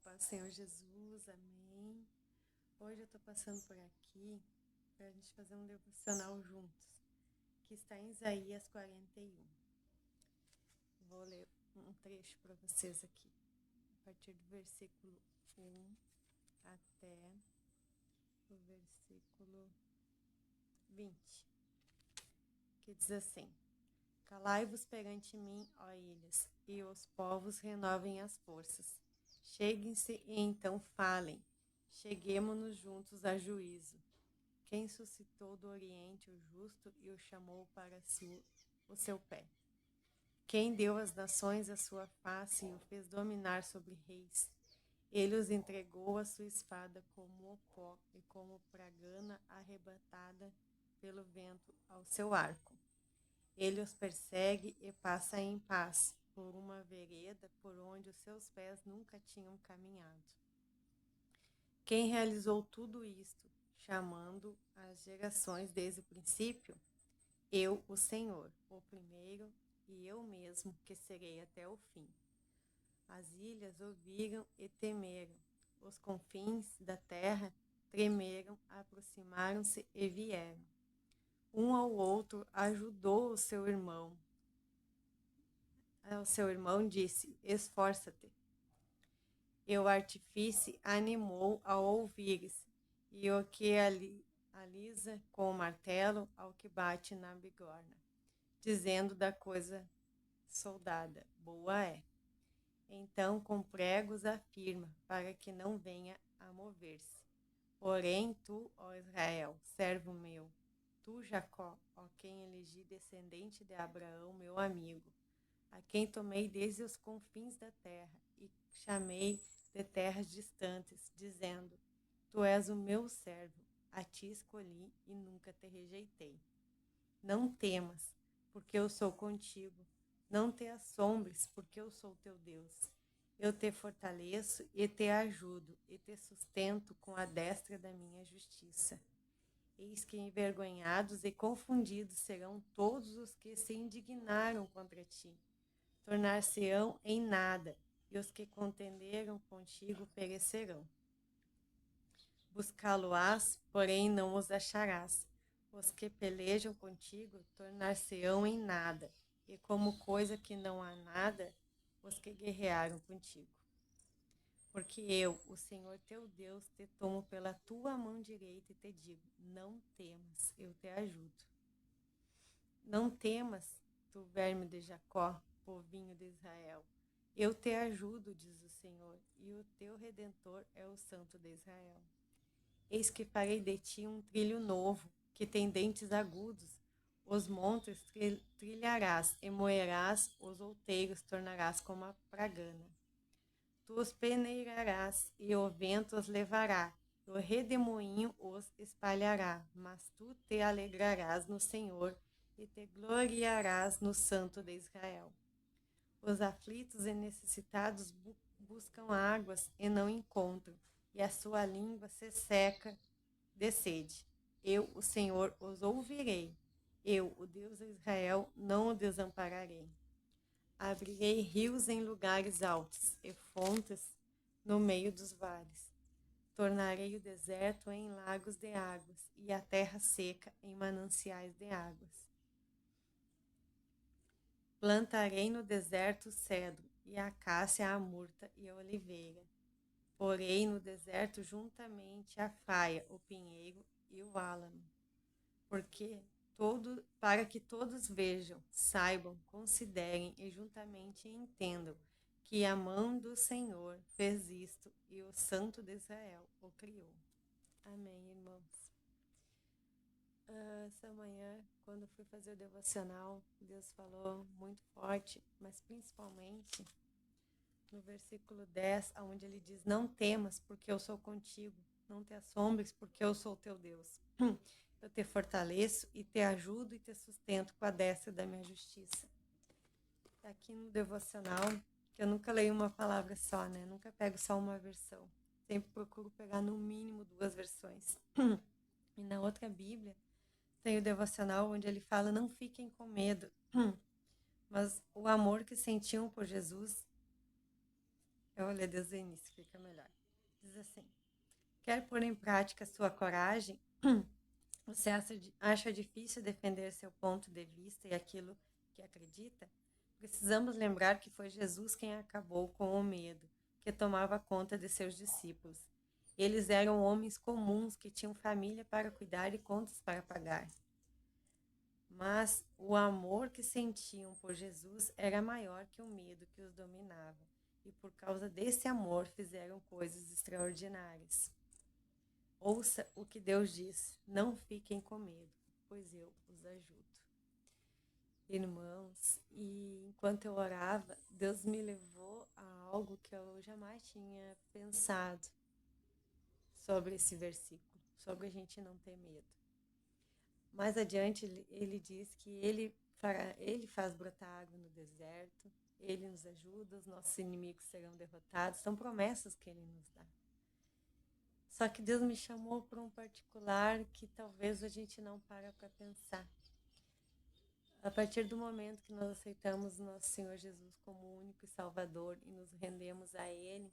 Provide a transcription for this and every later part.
paz do Senhor Jesus, amém. Hoje eu estou passando por aqui para a gente fazer um devocional juntos, que está em Isaías 41. Vou ler um trecho para vocês aqui, a partir do versículo 1 até o versículo 20, que diz assim: Calai-vos perante mim, ó ilhas, e os povos renovem as forças. Cheguem-se e então falem. Cheguemo-nos juntos a juízo. Quem suscitou do Oriente o justo e o chamou para o seu pé? Quem deu às nações a sua face e o fez dominar sobre reis? Ele os entregou à sua espada como o pó e como pragana arrebatada pelo vento ao seu arco. Ele os persegue e passa em paz por uma vereda por onde os seus pés nunca tinham caminhado. Quem realizou tudo isto, chamando as gerações desde o princípio? Eu, o Senhor, o primeiro, e eu mesmo, que serei até o fim. As ilhas ouviram e temeram. Os confins da terra tremeram, aproximaram-se e vieram. Um ao outro ajudou o seu irmão. Ao seu irmão disse: Esforça-te. E o artífice animou ao ouvires, e o que alisa com o martelo ao que bate na bigorna, dizendo da coisa soldada: boa é. Então com pregos afirma, para que não venha a mover-se. Porém tu, ó Israel, servo meu, tu, Jacó, ó quem elegi descendente de Abraão, meu amigo, a quem tomei desde os confins da terra e chamei de terras distantes, dizendo: Tu és o meu servo, a ti escolhi e nunca te rejeitei. Não temas, porque eu sou contigo. Não te assombres, porque eu sou teu Deus. Eu te fortaleço e te ajudo e te sustento com a destra da minha justiça. Eis que envergonhados e confundidos serão todos os que se indignaram contra ti. Tornar-se-ão em nada, e os que contenderam contigo perecerão. Buscá-lo-ás, porém não os acharás. Os que pelejam contigo tornar-se-ão em nada, e como coisa que não há nada, os que guerrearam contigo. Porque eu, o Senhor teu Deus, te tomo pela tua mão direita e te digo: não temas, eu te ajudo. Não temas, tu verme de Jacó, povinho de Israel. Eu te ajudo, diz o Senhor, e o teu Redentor é o Santo de Israel. Eis que farei de ti um trilho novo, que tem dentes agudos. Os montes trilharás, e moerás, os outeiros tornarás como a pragana. Tu os peneirarás, e o vento os levará, e o redemoinho os espalhará. Mas tu te alegrarás no Senhor, e te gloriarás no Santo de Israel. Os aflitos e necessitados buscam águas e não encontram, e a sua língua se seca de sede. Eu, o Senhor, os ouvirei. Eu, o Deus de Israel, não o desampararei. Abrirei rios em lugares altos e fontes no meio dos vales. Tornarei o deserto em lagos de águas e a terra seca em mananciais de águas. Plantarei no deserto o cedro, e a acácia, a murta e a oliveira. Porei no deserto juntamente a faia, o pinheiro e o álamo. Para que todos vejam, saibam, considerem e juntamente entendam que a mão do Senhor fez isto e o Santo de Israel o criou. Amém, irmãos. Essa manhã, quando fui fazer o devocional, Deus falou muito forte, mas principalmente no versículo 10, onde ele diz: não temas, porque eu sou contigo, não te assombres, porque eu sou teu Deus. Eu te fortaleço e te ajudo e te sustento com a destra da minha justiça. Aqui no devocional, que eu nunca leio uma palavra só, né? Nunca pego só uma versão. Sempre procuro pegar no mínimo 2 versões. E na outra Bíblia, tem o devocional onde ele fala: não fiquem com medo, mas o amor que sentiam por Jesus Eu vou ler desde o início, fica melhor. Diz assim: quer pôr em prática sua coragem? Você acha difícil defender seu ponto de vista e aquilo que acredita? Precisamos lembrar que foi Jesus quem acabou com o medo, que tomava conta de seus discípulos. Eles eram homens comuns que tinham família para cuidar e contas para pagar. Mas o amor que sentiam por Jesus era maior que o medo que os dominava, e por causa desse amor fizeram coisas extraordinárias. Ouça o que Deus diz: não fiquem com medo, pois eu os ajudo. Irmãos, e enquanto eu orava, Deus me levou a algo que eu jamais tinha pensado sobre esse versículo, sobre a gente não ter medo. Mais adiante, ele diz que ele faz brotar água no deserto, ele nos ajuda, os nossos inimigos serão derrotados, são promessas que ele nos dá. Só que Deus me chamou para um particular que talvez a gente não para pensar. A partir do momento que nós aceitamos nosso Senhor Jesus como único e Salvador e nos rendemos a Ele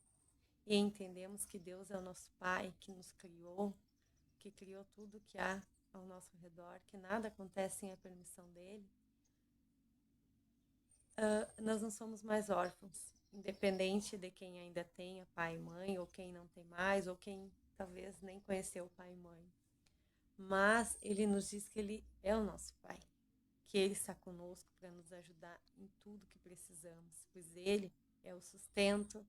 e entendemos que Deus é o nosso Pai, que nos criou, que criou tudo que há ao nosso redor, que nada acontece sem a permissão dEle, nós não somos mais órfãos, independente de quem ainda tenha pai e mãe, ou quem não tem mais, ou quem talvez nem conheceu pai e mãe. Mas Ele nos diz que Ele é o nosso Pai, que Ele está conosco para nos ajudar em tudo que precisamos, pois Ele é o sustento,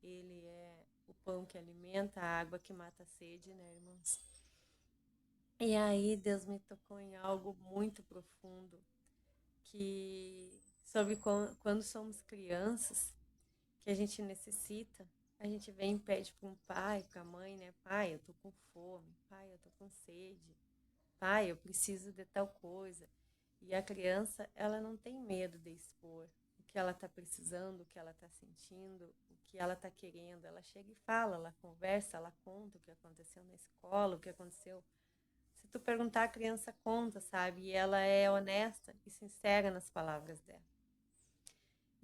Ele é o pão que alimenta, a água que mata a sede, né, irmãos? E aí Deus me tocou em algo muito profundo, que sobre quando somos crianças, que a gente necessita, a gente vem e pede para um pai, para a mãe, né? Pai, eu tô com fome, pai, eu tô com sede, pai, eu preciso de tal coisa. E a criança, ela não tem medo de expor o que ela está precisando, o que ela está sentindo, o que ela está querendo. Ela chega e fala, ela conversa, ela conta o que aconteceu na escola, o que aconteceu. Se tu perguntar, a criança conta, sabe? E ela é honesta e sincera nas palavras dela.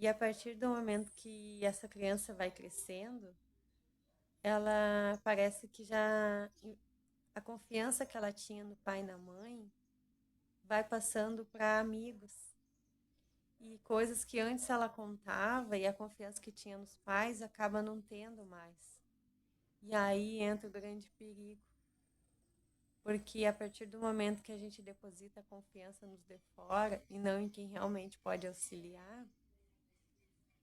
E a partir do momento que essa criança vai crescendo, ela parece que já a confiança que ela tinha no pai e na mãe vai passando para amigos. E coisas que antes ela contava e a confiança que tinha nos pais acaba não tendo mais. E aí entra o grande perigo. Porque a partir do momento que a gente deposita a confiança nos de fora e não em quem realmente pode auxiliar,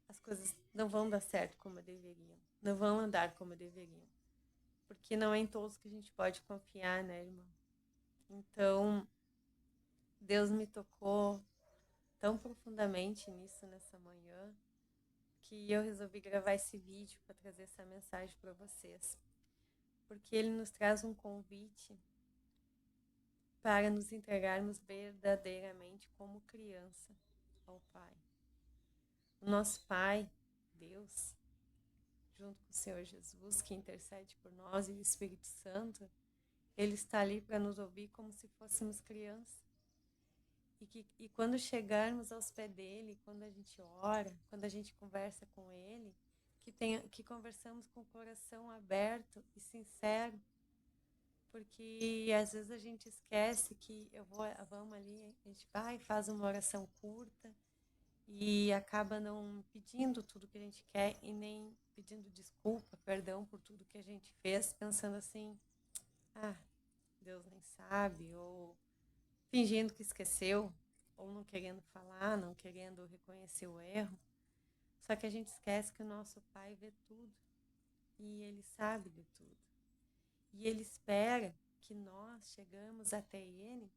as coisas não vão dar certo como deveriam, não vão andar como deveriam. Porque não é em todos que a gente pode confiar, né, irmão? Então, Deus me tocou tão profundamente nisso nessa manhã, que eu resolvi gravar esse vídeo para trazer essa mensagem para vocês. Porque ele nos traz um convite para nos entregarmos verdadeiramente como criança ao Pai. O nosso Pai, Deus, junto com o Senhor Jesus, que intercede por nós, e o Espírito Santo, Ele está ali para nos ouvir como se fôssemos crianças. E quando chegarmos aos pés dele, quando a gente ora, quando a gente conversa com ele, que conversamos com o coração aberto e sincero, porque às vezes a gente esquece que vamos ali, a gente vai e faz uma oração curta e acaba não pedindo tudo que a gente quer e nem pedindo desculpa, perdão por tudo que a gente fez, pensando assim, Deus nem sabe, ou fingindo que esqueceu, ou não querendo falar, não querendo reconhecer o erro. Só que a gente esquece que o nosso Pai vê tudo e Ele sabe de tudo. E Ele espera que nós chegamos até Ele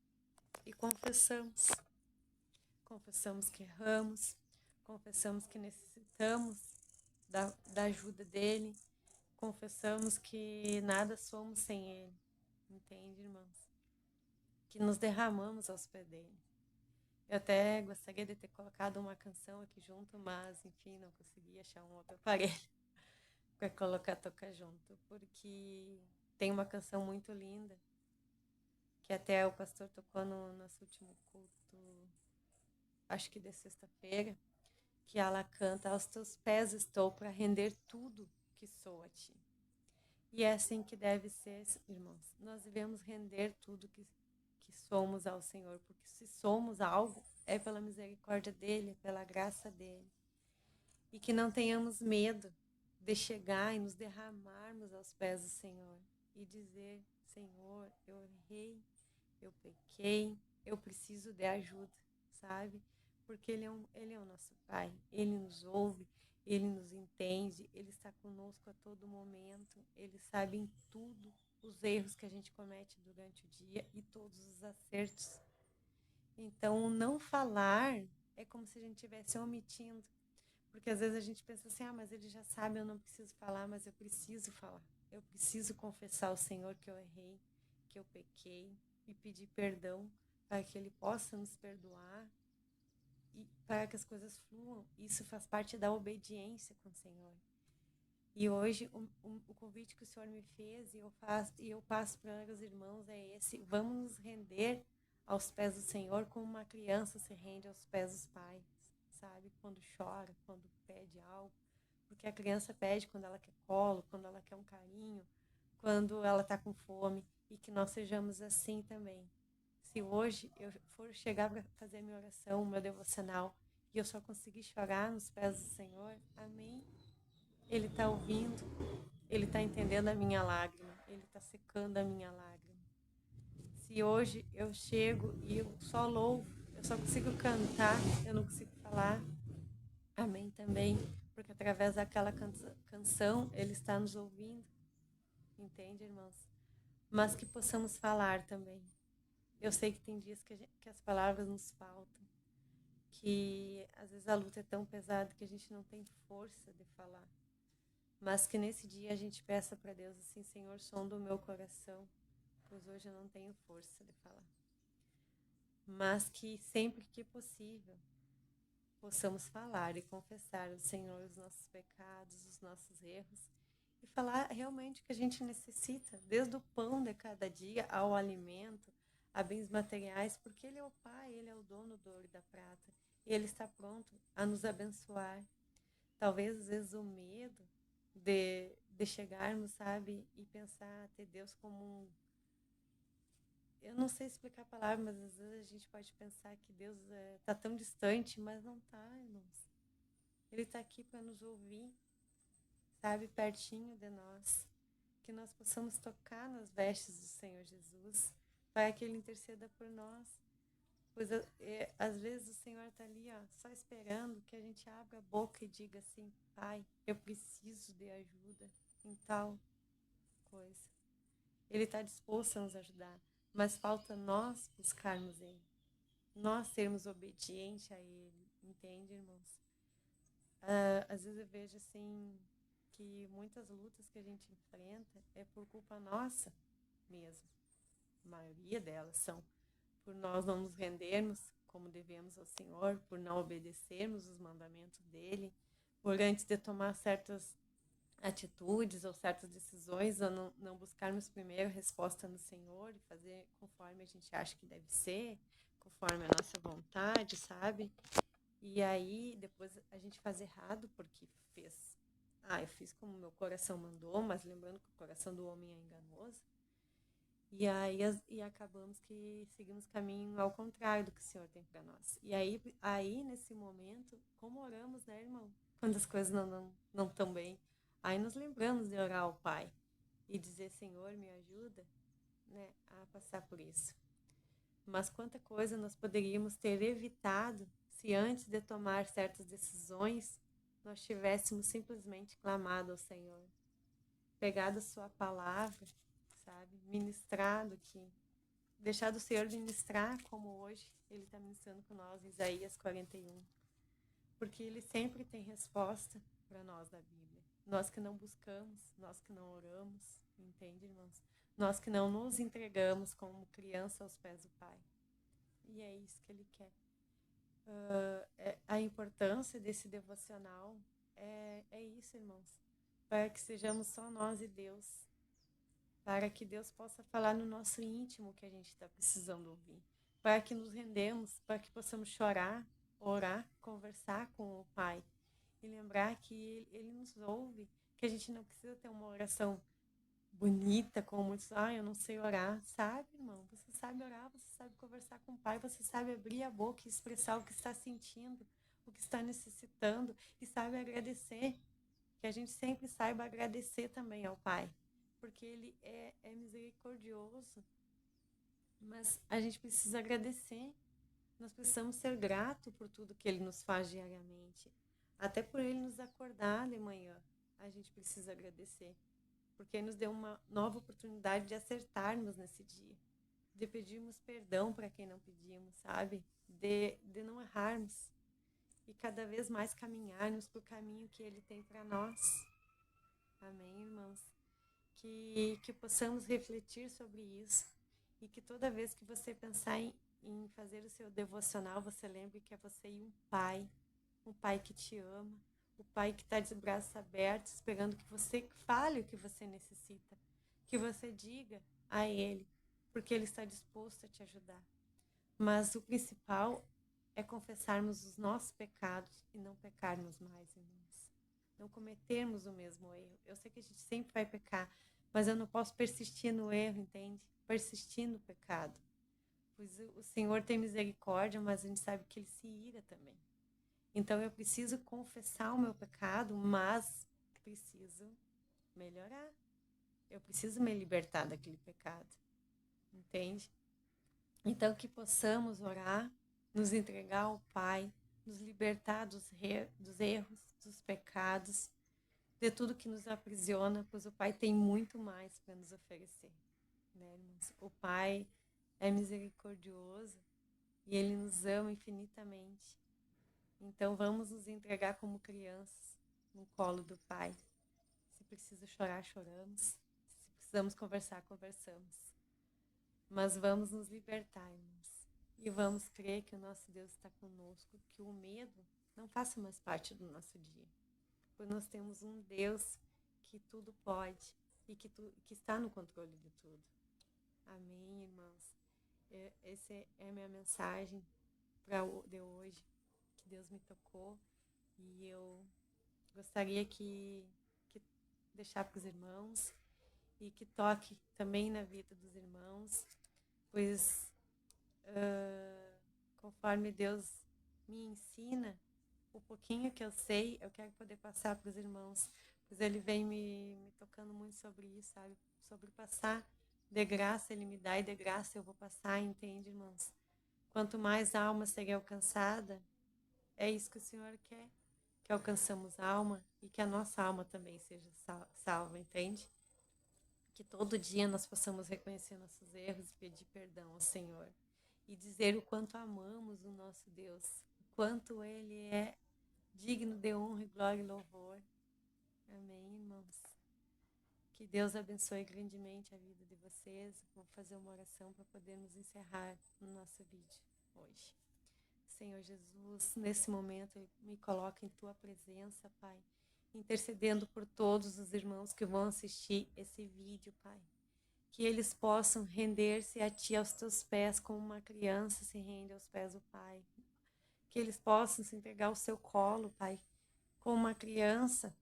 e confessamos. Confessamos que erramos, confessamos que necessitamos da ajuda dEle, confessamos que nada somos sem Ele. Entende, irmãos? Que nos derramamos aos pés dEle. Eu até gostaria de ter colocado uma canção aqui junto, mas, enfim, não consegui achar um outro aparelho para colocar tocar junto, porque tem uma canção muito linda, que até o pastor tocou no nosso último culto, acho que de sexta-feira, que ela canta: aos teus pés estou para render tudo que sou a ti. E é assim que deve ser, irmãos. Nós devemos render tudo que somos ao Senhor, porque se somos algo, é pela misericórdia dEle, é pela graça dEle. E que não tenhamos medo de chegar e nos derramarmos aos pés do Senhor e dizer: Senhor, eu errei, eu pequei, eu preciso de ajuda, sabe? Porque Ele é o nosso Pai, Ele nos ouve, Ele nos entende, Ele está conosco a todo momento, Ele sabe em tudo os erros que a gente comete durante o dia e todos os acertos. Então, não falar é como se a gente estivesse omitindo, porque às vezes a gente pensa assim: mas Ele já sabe, eu não preciso falar, mas eu preciso falar. Eu preciso confessar ao Senhor que eu errei, que eu pequei e pedir perdão para que Ele possa nos perdoar e para que as coisas fluam. Isso faz parte da obediência com o Senhor. E hoje o convite que o Senhor me fez e eu passo para os irmãos é esse: vamos nos render aos pés do Senhor como uma criança se rende aos pés dos pais, sabe? Quando chora, quando pede algo. Porque a criança pede quando ela quer colo, quando ela quer um carinho, quando ela está com fome, e que nós sejamos assim também. Se hoje eu for chegar para fazer a minha oração, o meu devocional, e eu só conseguir chorar nos pés do Senhor, amém? Ele está ouvindo, Ele está entendendo a minha lágrima, Ele está secando a minha lágrima. Se hoje eu chego e eu só louvo, eu só consigo cantar, eu não consigo falar, amém também, porque através daquela canção Ele está nos ouvindo, entende, irmãos? Mas que possamos falar também. Eu sei que tem dias que as palavras nos faltam, que às vezes a luta é tão pesada que a gente não tem força de falar. Mas que nesse dia a gente peça para Deus assim: Senhor, sonda o meu coração, pois hoje eu não tenho força de falar. Mas que sempre que possível possamos falar e confessar ao Senhor os nossos pecados, os nossos erros, e falar realmente o que a gente necessita, desde o pão de cada dia ao alimento, a bens materiais, porque Ele é o Pai, Ele é o dono do ouro e da prata, e Ele está pronto a nos abençoar. Talvez às vezes o medo de chegarmos, sabe, e pensar, ter Deus como um... Eu não sei explicar a palavra, mas às vezes a gente pode pensar que Deus está tão distante, mas não está, irmãos. Ele está aqui para nos ouvir, sabe, pertinho de nós. Que nós possamos tocar nas vestes do Senhor Jesus, para que Ele interceda por nós. Pois às vezes o Senhor está ali, só esperando que a gente abra a boca e diga assim: Pai, eu preciso de ajuda em tal coisa. Ele está disposto a nos ajudar, mas falta nós buscarmos Ele, nós sermos obedientes a Ele, entende, irmãos? Às vezes eu vejo assim que muitas lutas que a gente enfrenta é por culpa nossa mesmo. A maioria delas são por nós não nos rendermos como devemos ao Senhor, por não obedecermos os mandamentos dEle, por antes de tomar certas atitudes ou certas decisões, ou não buscarmos primeiro resposta no Senhor e fazer conforme a gente acha que deve ser, conforme a nossa vontade, sabe? E aí depois a gente faz errado porque eu fiz como meu coração mandou, mas lembrando que o coração do homem é enganoso. E aí acabamos que seguimos caminho ao contrário do que o Senhor tem para nós. E aí nesse momento, como oramos, né, irmão? Quando as coisas não estão bem, aí nos lembramos de orar ao Pai e dizer: Senhor, me ajuda, né, a passar por isso. Mas quanta coisa nós poderíamos ter evitado se antes de tomar certas decisões nós tivéssemos simplesmente clamado ao Senhor, pegado a sua palavra, sabe, ministrado aqui, deixado o Senhor ministrar como hoje Ele está ministrando com nós em Isaías 41, porque Ele sempre tem resposta para nós na Bíblia. Nós que não buscamos, nós que não oramos, entende, irmãos? Nós que não nos entregamos como criança aos pés do Pai. E é isso que Ele quer. A importância desse devocional é isso, irmãos, para que sejamos só nós e Deus, para que Deus possa falar no nosso íntimo o que a gente está precisando ouvir, para que nos rendemos, para que possamos chorar, orar, conversar com o Pai e lembrar que Ele nos ouve, que a gente não precisa ter uma oração bonita, como muitos, eu não sei orar. Sabe, irmão? Você sabe orar, você sabe conversar com o Pai, você sabe abrir a boca e expressar o que está sentindo, o que está necessitando, e sabe agradecer. Que a gente sempre saiba agradecer também ao Pai, porque Ele é misericordioso, mas a gente precisa agradecer. Nós precisamos ser gratos por tudo que Ele nos faz diariamente, até por Ele nos acordar de manhã. A gente precisa agradecer, porque Ele nos deu uma nova oportunidade de acertarmos nesse dia, de pedirmos perdão para quem não pedimos, sabe? De não errarmos e cada vez mais caminharmos para o caminho que Ele tem para nós. Amém, irmãos? Que possamos refletir sobre isso e que toda vez que você pensar em fazer o seu devocional, você lembre que é você e um pai que te ama, o pai que está de braços abertos, esperando que você fale o que você necessita, que você diga a ele, porque ele está disposto a te ajudar. Mas o principal é confessarmos os nossos pecados e não pecarmos mais, irmãos. Não cometermos o mesmo erro. Eu sei que a gente sempre vai pecar, mas eu não posso persistir no erro, entende? Persistir no pecado. Pois o Senhor tem misericórdia, mas a gente sabe que Ele se ira também. Então eu preciso confessar o meu pecado, mas preciso melhorar. Eu preciso me libertar daquele pecado, entende? Então que possamos orar, nos entregar ao Pai, nos libertar dos erros, dos pecados, de tudo que nos aprisiona, pois o Pai tem muito mais para nos oferecer, né, irmãos? O Pai é misericordioso e Ele nos ama infinitamente. Então vamos nos entregar como crianças no colo do Pai. Se precisa chorar, choramos. Se precisamos conversar, conversamos. Mas vamos nos libertar, irmãos. E vamos crer que o nosso Deus está conosco, que o medo não faça mais parte do nosso dia. Pois nós temos um Deus que tudo pode e que está no controle de tudo. Amém, irmãos? Essa é a minha mensagem de hoje, que Deus me tocou. E eu gostaria que deixar para os irmãos e que toque também na vida dos irmãos, pois conforme Deus me ensina, o pouquinho que eu sei, eu quero poder passar para os irmãos, pois Ele vem me tocando muito sobre isso, sabe? Sobre passar de graça, Ele me dá e de graça eu vou passar, entende, irmãos? Quanto mais alma seria alcançada, é isso que o Senhor quer, que alcançamos alma e que a nossa alma também seja salva, entende? Que todo dia nós possamos reconhecer nossos erros e pedir perdão ao Senhor. E dizer o quanto amamos o nosso Deus, o quanto Ele é digno de honra, glória e louvor. Amém, irmãos? Que Deus abençoe grandemente a vida de vocês. Vou fazer uma oração para podermos encerrar o nosso vídeo hoje. Senhor Jesus, nesse momento eu me coloco em Tua presença, Pai, intercedendo por todos os irmãos que vão assistir esse vídeo, Pai. Que eles possam render-se a Ti, aos Teus pés, como uma criança se rende aos pés do Pai. Que eles possam se entregar ao Seu colo, Pai, como uma criança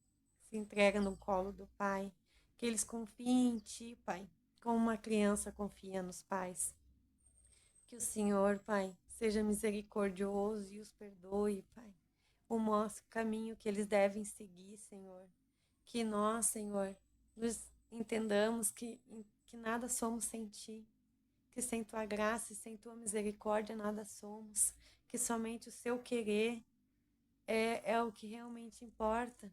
se entrega no colo do Pai. Que eles confiem em Ti, Pai, como uma criança confia nos pais. Que o Senhor, Pai, seja misericordioso e os perdoe, Pai. O mostre o caminho que eles devem seguir, Senhor. Que nós, Senhor, nos entendamos que nada somos sem Ti. Que sem Tua graça e sem Tua misericórdia nada somos. Que somente o Seu querer é o que realmente importa.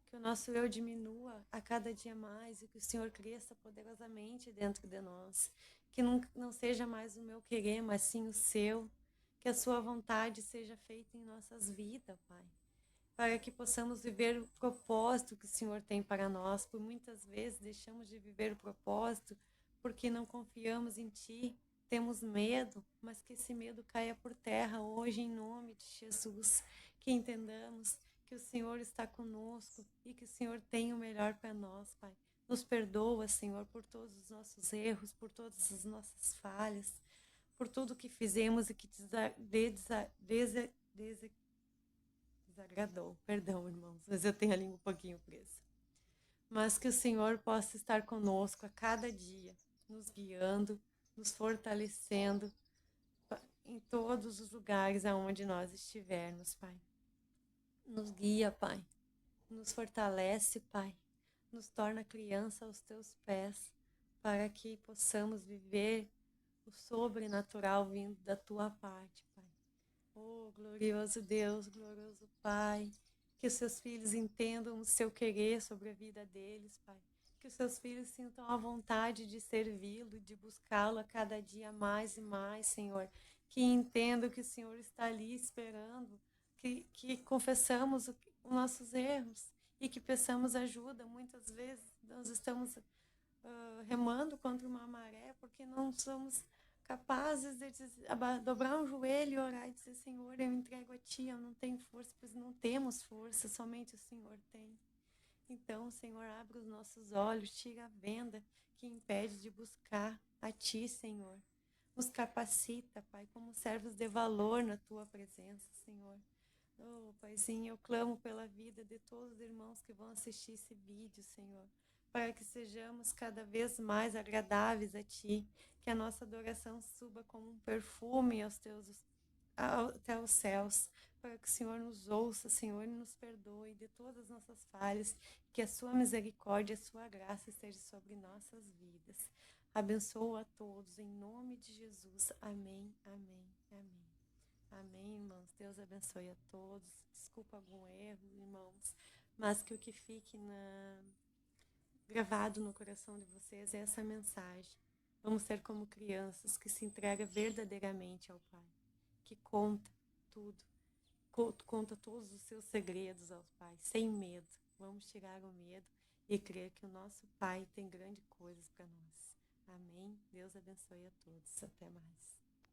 Que o nosso eu diminua a cada dia mais e que o Senhor cresça poderosamente dentro de nós. Que não seja mais o meu querer, mas sim o Seu. Que a Sua vontade seja feita em nossas vidas, Pai. Para que possamos viver o propósito que o Senhor tem para nós. Por muitas vezes deixamos de viver o propósito porque não confiamos em Ti, temos medo, mas que esse medo caia por terra hoje em nome de Jesus. Que entendamos que o Senhor está conosco e que o Senhor tem o melhor para nós, Pai. Nos perdoa, Senhor, por todos os nossos erros, por todas as nossas falhas, por tudo que fizemos e que Desagradou. Perdão, irmãos, mas eu tenho a língua um pouquinho presa. Mas que o Senhor possa estar conosco a cada dia, nos guiando, nos fortalecendo em todos os lugares aonde nós estivermos, Pai. Nos guia, Pai. Nos fortalece, Pai. Nos torna criança aos teus pés, para que possamos viver o sobrenatural vindo da tua parte, Pai. Oh, glorioso Deus, glorioso Pai, que os seus filhos entendam o seu querer sobre a vida deles, Pai. Que os seus filhos sintam a vontade de servi-lo, de buscá-lo a cada dia mais e mais, Senhor. Que entendam que o Senhor está ali esperando, que confessamos os nossos erros e que peçamos ajuda. Muitas vezes nós estamos remando contra uma maré porque não somos capazes de dobrar um joelho e orar e dizer: Senhor, eu entrego a Ti, eu não tenho força, pois não temos força, somente o Senhor tem. Então, Senhor, abre os nossos olhos, tira a venda que impede de buscar a Ti, Senhor. Nos capacita, Pai, como servos de valor na Tua presença, Senhor. Oh, Paizinho, eu clamo pela vida de todos os irmãos que vão assistir esse vídeo, Senhor, para que sejamos cada vez mais agradáveis a Ti, que a nossa adoração suba como um perfume até os céus, para que o Senhor nos ouça, Senhor, e nos perdoe de todas as nossas falhas, que a Sua misericórdia, a Sua graça esteja sobre nossas vidas. Abençoa a todos, em nome de Jesus. Amém, amém, amém. Amém, irmãos. Deus abençoe a todos. Desculpa algum erro, irmãos, mas que o que fique gravado no coração de vocês é essa mensagem. Vamos ser como crianças que se entregam verdadeiramente ao Pai, que conta tudo, conta todos os seus segredos ao Pai, sem medo. Vamos tirar o medo e crer que o nosso Pai tem grandes coisas para nós. Amém? Deus abençoe a todos. Até mais.